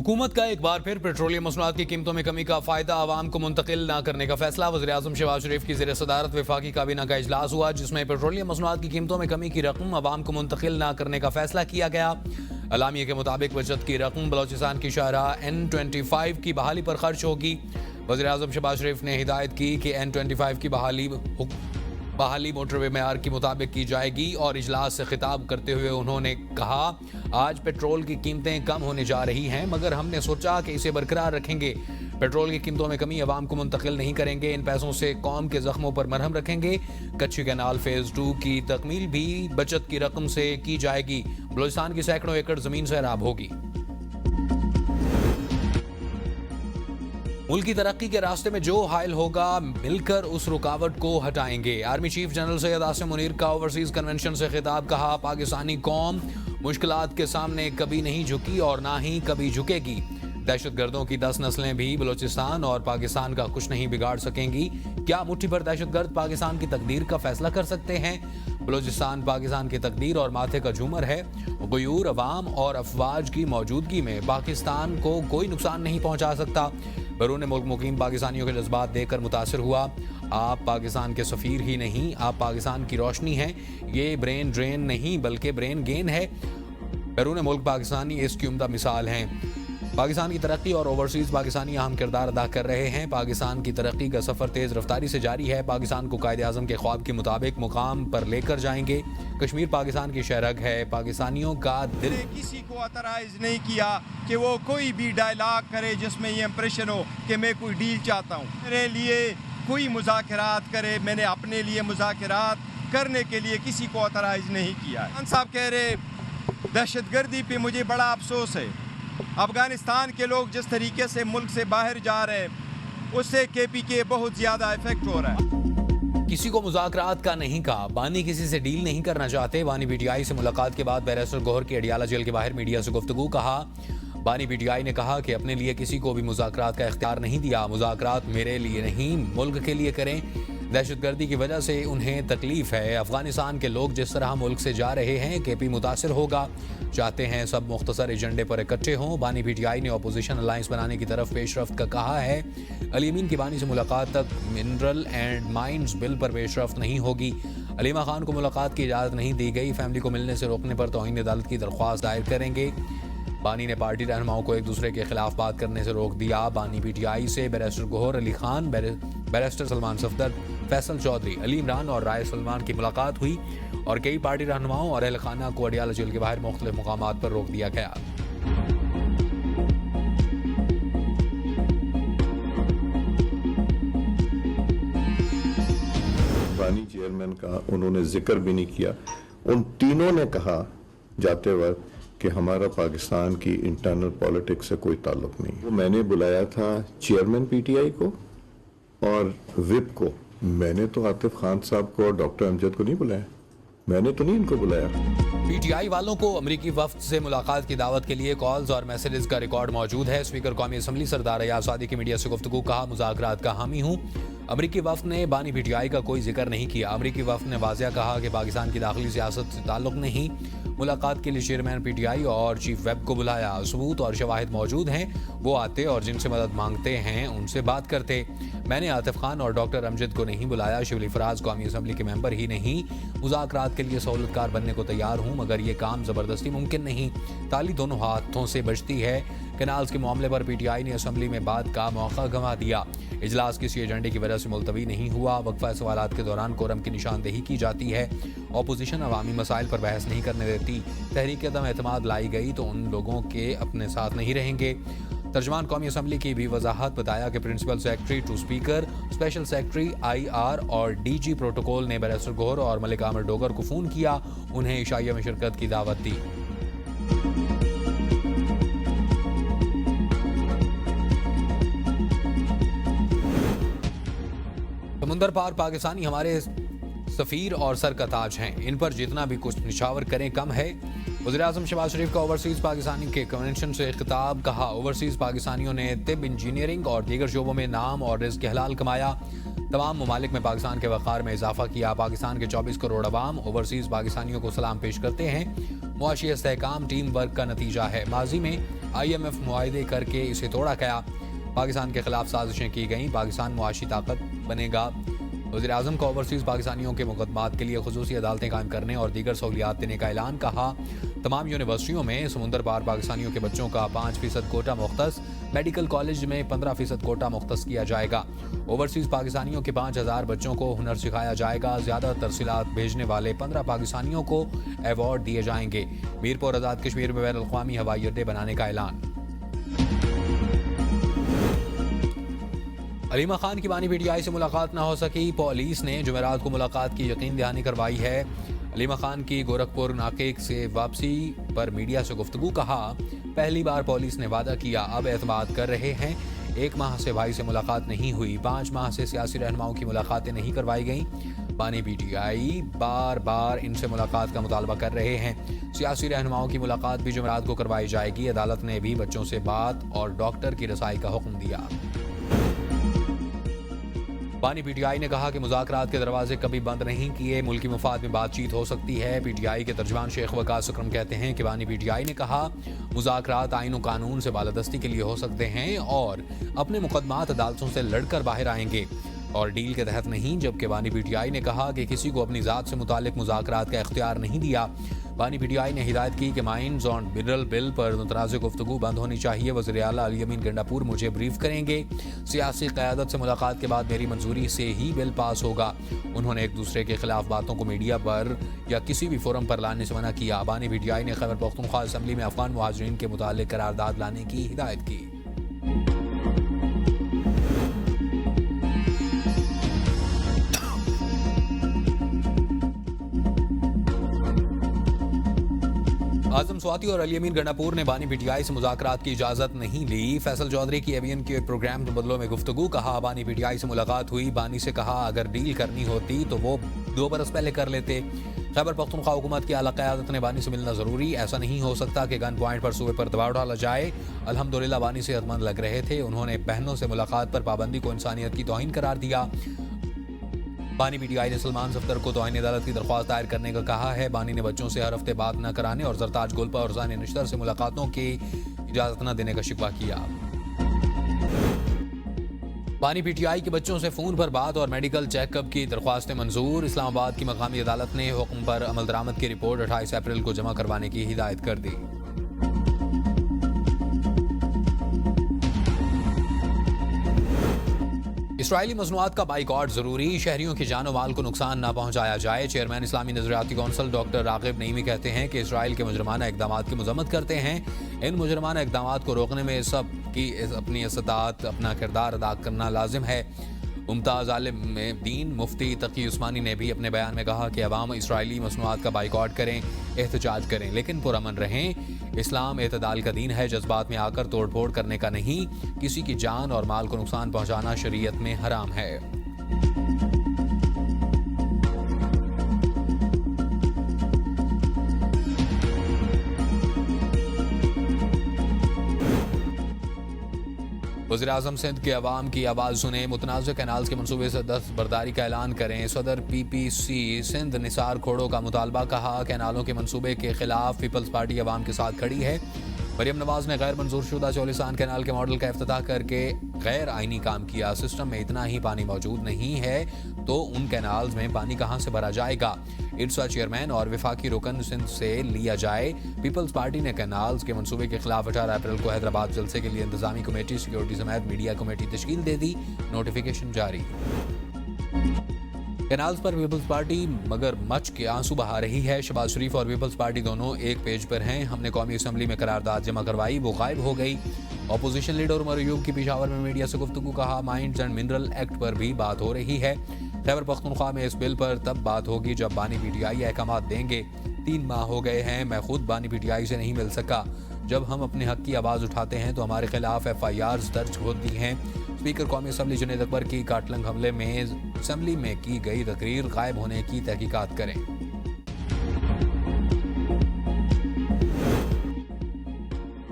हुकूमत का एक बार फिर पेट्रोलियम मसनूआत की कीमतों में कमी का फायदा आवाम को मुंतकिल न करने का फैसला। वज़ीर-ए-आज़म शहबाज शरीफ की ज़ेर सदारत वफाकी काबीना का इजलास हुआ, जिसमें पेट्रोलियम मसनूआत की कीमतों में कमी की रकम आवाम को मुंतकिल न करने का फैसला किया गया। अलामिया के मुताबिक बचत की रकम बलोचिस्तान की शाहराह N25 की बहाली पर खर्च होगी। वज़ीर-ए-आज़म शहबाज शरीफ ने हिदायत की कि N25 की बहाली मोटरवे मेयार के मुताबिक की जाएगी और इजलास से खिताब करते हुए उन्होंने कहा, आज पेट्रोल की कीमतें कम होने जा रही हैं, मगर हमने सोचा कि इसे बरकरार रखेंगे। पेट्रोल की कीमतों में कमी आवाम को मुंतकिल नहीं करेंगे, इन पैसों से कौम के जख्मों पर मरहम रखेंगे। कच्ची कैनाल फेज 2 की तकमील भी बचत की रकम से की जाएगी। बलूचिस्तान की सैकड़ों एकड़ जमीन सैराब होगी। मुल्क की तरक्की के रास्ते में जो हायल होगा, मिलकर उस रुकावट को हटाएंगे। Army chief general Syed Asim Munir का ओवरसीज कन्वेंशन से खिताब। कहा, पाकिस्तानी कौम मुश्किलात के सामने कभी नहीं झुकी और ना ही कभी झुकेगी। दहशतगर्दों की 10 नस्लें भी बलूचिस्तान और पाकिस्तान का कुछ नहीं बिगाड़ सकेंगी। क्या मुट्ठी भर दहशतगर्द पाकिस्तान की तकदीर का फैसला कर सकते हैं? बलूचिस्तान पाकिस्तान की तकदीर और माथे का झूमर है। गुयूर, अवाम और अफवाज की मौजूदगी में पाकिस्तान को कोई नुकसान नहीं पहुंचा सकता। बैरून मुल्क मुकीम पाकिस्तानियों के जज्बात देखकर मुतासिर हुआ। आप पाकिस्तान के सफ़ीर ही नहीं, आप पाकिस्तान की रोशनी हैं। ये ब्रेन ड्रेन नहीं बल्कि ब्रेन गेन है। बैरून मुल्क पाकिस्तानी इसकी उम्दा मिसाल हैं। पाकिस्तान की तरक्की और ओवरसीज़ पाकिस्तानी अहम किरदार अदा कर रहे हैं। पाकिस्तान की तरक्की का सफ़र तेज़ रफ्तारी से जारी है। पाकिस्तान को कायदे आज़म के ख्वाब के मुताबिक मुकाम पर लेकर जाएंगे। कश्मीर पाकिस्तान की शहरग है। पाकिस्तानियों का दिल किसी को ऑथराइज नहीं किया कि वो कोई भी डायलॉग करे जिसमें ये इंप्रेशन हो कि मैं कोई डील चाहता हूँ। मेरे लिए कोई मुज़ाकरात करे, मैंने अपने लिए मुज़ाकरात करने के लिए किसी को ऑथराइज नहीं किया। खान साहब कह रहे दहशतगर्दी पे मुझे बड़ा अफसोस है। अफगानिस्तान के लोग जिस तरीके से मुल्क से बाहर जा रहे हैं, उससे KPK बहुत ज़्यादा इफेक्ट हो रहा है। किसी को मुज़ाकरात का नहीं कहा। बानी किसी से डील नहीं करना चाहते। बानी PTI से मुलाकात के बाद बैरिस्टर गौहर की अडियाला जेल के बाहर मीडिया से गुफ्तगू। कहा, बानी PTI ने कहा कि अपने लिए किसी को भी मुज़ाकरात का इख्तियार नहीं दिया। मुज़ाकरात मेरे लिए नहीं, मुल्क के लिए करें। दहशतगर्दी की वजह से उन्हें तकलीफ है। अफगानिस्तान के लोग जिस तरह मुल्क से जा रहे हैं, KP मुतासिर होगा। चाहते हैं सब मुख्तसर एजेंडे पर इकट्ठे हों। बानी PTI ने अपोजिशन अलायंस बनाने की तरफ पेशरफ्त का कहा है। अलीमीन की बानी से मुलाकात तक मिनरल एंड माइंस बिल पर पेशरफ्त नहीं होगी। अलीमा खान को मुलाकात की इजाज़त नहीं दी गई। फैमिली को मिलने से रोकने पर तौहीन अदालत की दरख्वास्त दायर करेंगे। बानी ने पार्टी रहनुमाओं को एक दूसरे के खिलाफ बात करने से रोक दिया। बानी PTI से बैरिस्टर गौहर, अली खान, बैरिस्टर सलमान सफदर, फैसल चौधरी, अली इमरान और राय सलमान की मुलाकात हुई और कई पार्टी रहनुमाओं और अहल खाना को अडियाला जेल के बाहर मुख्तलिफ मुकामात पर रोक दिया गया। बानी चेयरमैन का उन्होंने जिक्र भी नहीं किया। उन तीनों ने कहा जाते वक्त कि हमारा पाकिस्तान की इंटरनल पॉलिटिक्स से कोई ताल्लुक नहीं। वो मैंने बुलाया था चेयरमैन PTI को और विप को। मैंने तो आतिफ खान साहब को और डॉक्टर अमजद को नहीं बुलाया। मैंने तो नहीं इनको बुलाया। PTI वालों को अमरीकी वफ्द से मुलाकात की दावत के लिए कॉल्स और मैसेजेस का रिकॉर्ड मौजूद है। स्पीकर कौमी असम्बली सरदार अयाज सादी की मीडिया से गुफ्तगू। कहा, मुज़ाकरात का हामी हूँ। अमरीकी वफ्द ने बानी PTI का कोई जिक्र नहीं किया। अमरीकी वफ्द ने वाज़िया कहा कि पाकिस्तान की दाखिली सियासत से ताल्लुक नहीं। मुलाकात के लिए चेयरमैन PTI और चीफ वेब को बुलाया। सबूत और शवाहिद मौजूद हैं। वो आते और जिनसे मदद मांगते हैं उनसे बात करते। मैंने आतिफ खान और डॉक्टर अमजद को नहीं बुलाया। शिवली फराज कौमी असम्बली के मेंबर ही नहीं। मुज़ाकरात के लिए सहूलतकार बनने को तैयार हूँ, मगर ये काम ज़बरदस्ती मुमकिन नहीं। ताली दोनों हाथों से बजती है। कैनाल्स के मामले पर PTI ने असम्बली में बात का मौका गंवा दिया। इजलास किसी एजेंडे की वजह से मुलतवी नहीं हुआ। वक्फा सवालात के दौरान कोरम की निशानदेही की जाती है। अपोजिशन अवामी मसाइल पर बहस नहीं करने देती। तहरीक अदम एतमाद लाई गई तो उन लोगों के अपने साथ नहीं रहेंगे। तर्जमान कौमी असम्बली की भी वजाहत। बताया कि principal secretary to speaker, special secretary IR और DG प्रोटोकॉल ने बैरिस्टर गौहर और मलिक आमिर डोगर को फ़ोन किया, उन्हें इशाइया में शिरकत की दावत दी। समुंदर पार पाकिस्तानी हमारे सफ़ीर और सर का ताज हैं। इन पर जितना भी कुछ निछावर करें कम है। वज़ीर-ए-आज़म शहबाज शरीफ का ओवरसीज़ पाकिस्तानी के कन्वेंशन से खिताब। कहा, ओवरसीज़ पाकिस्तानियों ने तिब, इंजीनियरिंग और दीगर शोबों में नाम और रिज़्क़ हलाल कमाया। तमाम ममालिक में पाकिस्तान के वक़ार में इजाफा किया। पाकिस्तान के 24 करोड़ अवाम ओवरसीज़ पाकिस्तानियों को सलाम पेश करते हैं। मुआशी इस्तेहकाम टीम वर्क का नतीजा है। माजी में IMF मुआहदे करके इसे तोड़ा गया। पाकिस्तान के खिलाफ साजिशें की गईं। पाकिस्तान मुआशी ताकत बनेगा। वज़ीर-ए-आज़म को ओवरसीज़ पाकिस्तानियों के मुकदमात के लिए खुसूसी अदालतें कायम करने और दीगर सहूलियात देने का ऐलान। कहा, तमाम यूनिवर्सिटियों में समुंदर पार पाकिस्तानियों के बच्चों का 5% कोटा मुख्तस। मेडिकल कॉलेज में 15% कोटा मुख्तस किया जाएगा। ओवरसीज़ पाकिस्तानियों के 5000 बच्चों को हुनर सिखाया जाएगा। ज़्यादा तरसीलात भेजने वाले 15 पाकिस्तानियों को अवार्ड दिए जाएंगे। मीरपुर आज़ाद कश्मीर में बैनुल अक़वामी हवाई अड्डे बनाने का ऐलान। अलीमा खान की बानी PTI से मुलाकात न हो सकी। पुलिस ने जुमेरात को मुलाकात की यकीन दहानी करवाई है। अलीमा खान की गोरखपुर नाके से वापसी पर मीडिया से गुफ्तगू। कहा, पहली बार पुलिस ने वादा किया, अब एतमाद कर रहे हैं। 1 माह से भाई से मुलाकात नहीं हुई। 5 माह से सियासी रहनुमाओं की मुलाकातें नहीं करवाई गईं। बानी PTI बार बार इनसे मुलाकात का मुतालबा कर रहे हैं। सियासी रहनुमाओं की मुलाकात भी जुमेरात को करवाई जाएगी। अदालत ने भी बच्चों से बात और डॉक्टर की रसाई का हुक्म दिया। बानी PTI ने कहा कि मुज़ाकरात के दरवाजे कभी बंद नहीं किए। मुल्की मफाद में बातचीत हो सकती है। PTI के तर्जमान शेख वकास अकरम कहते हैं कि बानी PTI ने कहा, मुज़ाकरात आईन और कानून से बालादस्ती के लिए हो सकते हैं और अपने मुकदमात अदालतों से लड़कर बाहर आएंगे और डील के तहत नहीं। जबकि बानी PTI ने कहा कि किसी को अपनी ज़ात से मुतालिक मुज़ाकरात का इख्तियार नहीं दिया। बानी PTI ने हिदायत की कि माइंस ऑन मिनरल बिल पर मुतनाज़ गुफ्तगू बंद होनी चाहिए। वज़ीर आला अली अमीन गंडापुर मुझे ब्रीफ करेंगे। सियासी क़यादत से मुलाकात के बाद मेरी मंजूरी से ही बिल पास होगा। उन्होंने एक दूसरे के खिलाफ बातों को मीडिया पर या किसी भी फोरम पर लाने से मना किया। बानी PTI ने खैबर पख्तूनख्वा असम्बली में अफगान मुहाजिरीन के मुतालिक करारदाद लाने की हिदायत की। आजम स्वाति और अली अमीन गंडापुर ने बानी PTI से मुज़ाकरात की इजाज़त नहीं ली। फैसल चौधरी की एवियन के प्रोग्राम के बदलों में गुफ्तगू। कहा, बानी PTI से मुलाकात हुई। बानी से कहा, अगर डील करनी होती तो वो 2 बरस पहले कर लेते। खैबर पख्तूनख्वा हुकूमत की आला क़यादत ने बानी से मिलना ज़रूरी। ऐसा नहीं हो सकता कि गन पॉइंट पर सूबे पर दबाव डाला जाए। अल्हम्दुलिल्लाह बानी सेहतमंद लग रहे थे। उन्होंने बहनों से मुलाकात पर पाबंदी को इंसानियत की तौहीन करार दिया। बानी PTI ने सलमान सफ्दर को तौहीन अदालत की दरख्वास्त दायर करने का कहा है। बानी ने बच्चों से हर हफ्ते बात न कराने और जरताज गुलपा और ज़ानी नश्तर से मुलाकातों की इजाज़त न देने का शिकवा किया। बानी PTI के बच्चों से फ़ोन पर बात और मेडिकल चेकअप की दरख्वास्तें मंजूर। इस्लामाबाद की मकामी अदालत ने हुक्म पर अमल दरामद की रिपोर्ट 28 अप्रैल को जमा करवाने की हिदायत कर दी। इसराइली मसनूआत का बाइकॉट जरूरी। शहरियों की जानो माल को नुकसान न पहुंचाया जाए। चेयरमैन इस्लामी नजरियाती कौंसिल डॉक्टर रागिब नईमी कहते हैं कि इसराइल के मुजरमाना इकदाम की मजम्मत करते हैं। इन मुजरमाना इकदाम को रोकने में सब की अपनी इस्तात अपना किरदार अदा करना लाजिम है। मुमताज़ आलिम में दीन मुफ्ती तकी उस्मानी ने भी अपने बयान में कहा कि अवाम इसराइली मसनूआत का बाइकॉट करें, एहतजाज करें, लेकिन पुरअमन रहें। इस्लाम एतदाल का दीन है, जज्बात में आकर तोड़ फोड़ करने का नहीं। किसी की जान और माल को नुकसान पहुंचाना शरीयत में हराम है। वज़ीर-ए-आज़म सिंध के अवाम की आवाज़ सुने। मुतनाज़ कैनाल्स के मनसूबे से दस्तबरदारी का ऐलान करें। सदर PPC सिंध निसार खोड़ो का मुतालबा। कहा, कैनालों के मनसूबे के खिलाफ पीपल्स पार्टी अवाम के साथ खड़ी है। मरियम नवाज ने गैर मंजूर शुदा चौलिस्तान कैनाल के मॉडल का इफ्तिताह करके गैर आइनी काम किया। सिस्टम में इतना ही पानी मौजूद नहीं है तो उन कैनाल्स में पानी कहां से भरा जाएगा। इर्सा चेयरमैन और विफाकी रुकन सिंध से लिया जाए। पीपल्स पार्टी ने कैनाल्स के मंसूबे के खिलाफ 18 अप्रैल को हैदराबाद जलसे के लिए इंतजामी कमेटी, सिक्योरिटी समेत मीडिया कमेटी तश्कील दे दी। नोटिफिकेशन जारी। कैनाल्स पर पीपल्स पार्टी मगर मच के आंसू बहा रही है। शहबाज शरीफ और पीपल्स पार्टी दोनों एक पेज पर हैं। हमने कौमी असम्बली में करारदाद जमा करवाई, वो गायब हो गई। अपोजिशन लीडर उमर अयूब की पेशावर में मीडिया से गुफ्तगू। कहा, माइंस एंड मिनरल एक्ट पर भी बात हो रही है। खैबर पख्तूनख्वा में इस बिल पर तब बात होगी जब बानी PTI अहकाम देंगे। 3 माह हो गए हैं, मैं खुद बानी PTI से नहीं मिल सका। जब हम अपने हक की आवाज़ उठाते हैं तो हमारे खिलाफ FIRs दर्ज होती हैं। स्पीकर कौमी असम्बली जुनेद अकबर की काटलंग हमले में असम्बली में की गई तकरीर गायब होने की तहकीकात करें।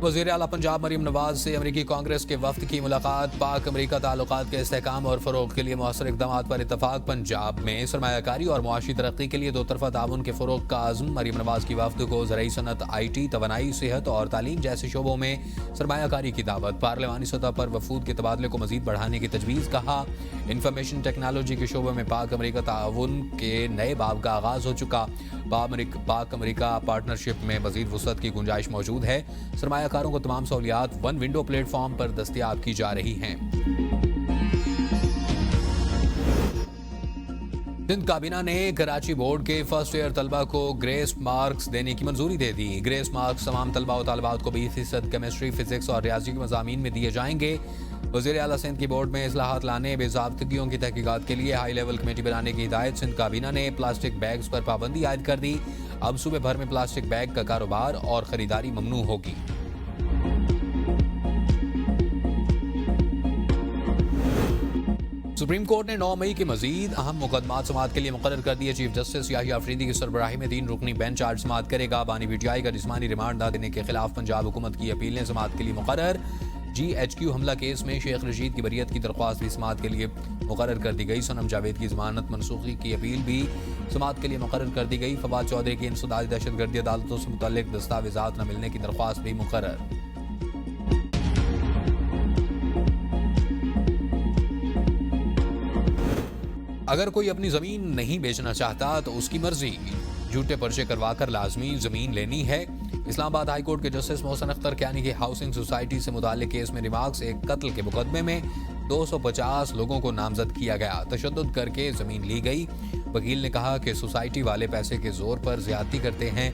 वज़ीर आला पंजाब मरीम नवाज से अमरीकी कांग्रेस के वफ्द की मुलाकात। पाक अमरीका ताल्लुकात के इस्तेहकाम और फ़रोग़ के लिए मौसर इक़दामात पर इत्तफ़ाक़। पंजाब में सरमायाकारी और मुआशी तरक्की के लिए दो तरफ़ा ताउन के फ़रोग़ का आज़म। मरीम नवाज की वफ्द को ज़राई सनत, IT, तवानाई, सेहत और तालीम जैसे शोबों में सरमायाकारी की दावत। पार्लिमानी सतह पर वफूद के तबादले को मज़ीद बढ़ाने की तजवीज़। कहा, इंफॉर्मेशन टेक्नोलॉजी के शोबे में पाक अमरीका ताउन के नए बाब का आगाज़ हो चुका। पाक अमरीका पार्टनरशिप में मज़ीद वुसअत की गुंजाइश मौजूद है। सरमायाकारों को तमाम सहूलियात वन विंडो प्लेटफॉर्म पर दस्तयाब की जा रही हैं। सिंध काबीना ने कराची बोर्ड के फर्स्ट ईयर तलबा को ग्रेस मार्क्स देने की मंजूरी दे दी। ग्रेस मार्क्स तमाम तलबा और तालिबात को 20% केमिस्ट्री, फिजिक्स और रियाजी के मज़ामीन में दिए जाएंगे। वज़ीर आला सिंध की बोर्ड में इस्लाहात लाने, बेज़ाब्तगियों की तहकीकात के लिए हाई लेवल कमेटी बनाने की हिदायत। सिंध काबीना ने प्लास्टिक बैग्स पर पाबंदी आयद कर दी। अब सूबे भर में प्लास्टिक बैग का कारोबार और खरीदारी ममनू होगी। सुप्रीम कोर्ट ने 9 मई के मजीद अहम मुकदमात समाअत के लिए मुकर्रर कर दिए। चीफ जस्टिस याहिया अफरीदी की सरबराही में 3 रुकनी बेंच आज समाअत करेगा। बानी PTI का जिस्मानी रिमांड न देने के खिलाफ पंजाब हुकूमत की अपीलें समाअत के लिए मुकर्रर। GHQ हमला केस में शेख रशीद की बरियत की दरख्वास्त भी समाअत के लिए मुकर्रर कर दी गई। सनम जावेद की जमानत मनसूखी की अपील भी समाअत के लिए मुकर्रर कर दी गई। फवाद चौधरी की इंसदादी दहशतगर्दी अदालतों से मुतल्लिक दस्तावेजात न मिलने की दरख्वास्त भी मुकर्रर। अगर कोई अपनी ज़मीन नहीं बेचना चाहता तो उसकी मर्जी, झूठे पर्चे करवाकर लाजमी ज़मीन लेनी है। इस्लामाबाद हाई कोर्ट के जस्टिस मोहसिन अख्तर क्यानी की हाउसिंग सोसाइटी से मुताल्लिक केस में रिमार्क्स। एक कत्ल के मुकदमे में 250 लोगों को नामजद किया गया। तशद्दुद करके ज़मीन ली गई। वकील ने कहा कि सोसाइटी वाले पैसे के जोर पर ज्यादती करते हैं।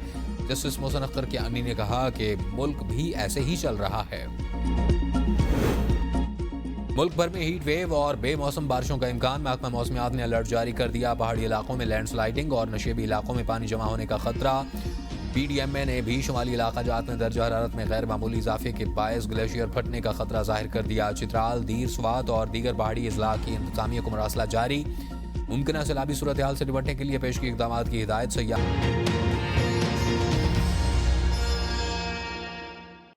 जस्टिस मोहसिन अख्तर क्यानी ने कहा कि मुल्क भी ऐसे ही चल रहा है। मुल्क भर में हीट वेव और बेमौसम बारिशों का इम्कान। महकमा मौसमियात ने अलर्ट जारी कर दिया। पहाड़ी इलाकों में लैंडस्लाइडिंग और नशेबी इलाकों में पानी जमा होने का खतरा। PDMA ने भी शुमाली इलाकाजात में दर्जा हरारत में गैर मामूली इजाफे के बायस ग्लेशियर फटने का खतरा जाहिर कर दिया। चित्राल, दीर, स्वात और दीगर पहाड़ी इजला की इंतजामिया को मरासला जारी। मुमकिन सैलाबी सूरत हाल से निपटने के लिए पेश की इकदामात की हिदायत। सैयाह